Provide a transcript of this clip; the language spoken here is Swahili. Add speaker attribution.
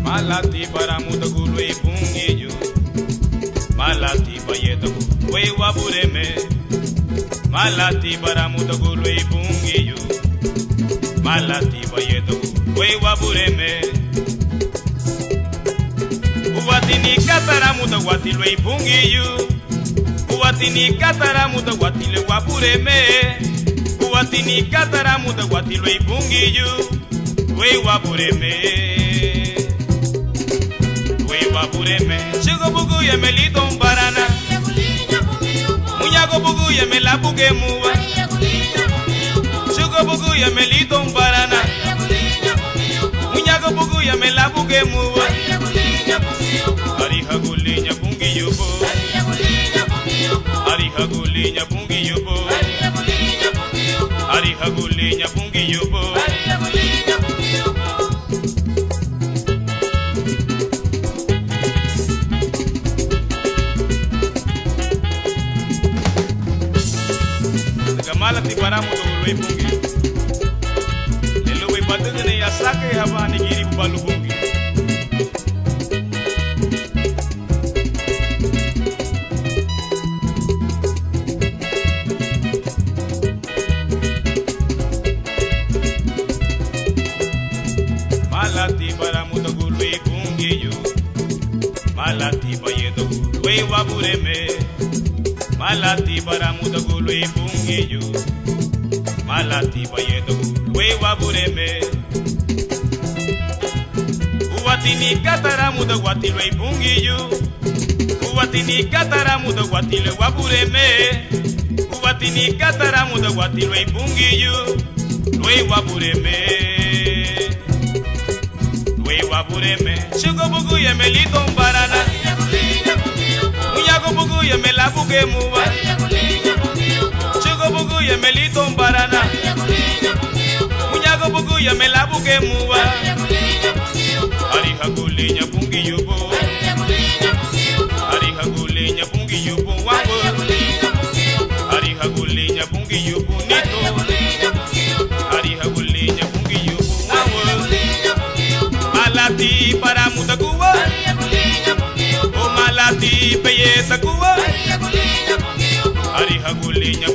Speaker 1: Malati para muda gulu e pungiyo, malati bayeta we wabureme. Malati para muda gulu e pungiyo, malati bayeta we wabureme. Uwatini katara muda watilo e pungiyo, uwatini katara muda watilo wabureme. Uwatini katara muda watilo e pungiyo, we wabureme. Wabureme, chigo bugu ya melito mbarana, munyago bugu ya melabuge muwa, chigo bugu ya melito mbarana, munyago bugu ya melabuge muwa, ariha gulinya bungi yubo, ariha gulinya bungi yubo, ariha gulinya bungi yubo. Malati para muda gulu e pungiyo, lelo we badene ya sake habani giri balu bungi. Malati para muda gulu e pungiyo, malati bayedo gulu e wabureme. Malati para muda gulu e pungiyo, malati bayedo gulu e wabureme. Uwatini katara muda watilo e pungiyo, uwatini katara muda watilo wabureme. Uwatini katara muda watilo e pungiyo, we wabureme. We wabureme, chigo bugu ya melito mbarana, munyago bugu ya melabuge muwa, chigo bugu ya melito mbarana, munyago bugu ya melabuge muwa, ariha gulinya bungi yubo, ariha gulinya bungi yubo wangu, ariha gulinya bungi yubo nito, ariha gulinya bungi yubo wangu. Malati para muda guwa, o malati peyeta guwa, ariha gulinya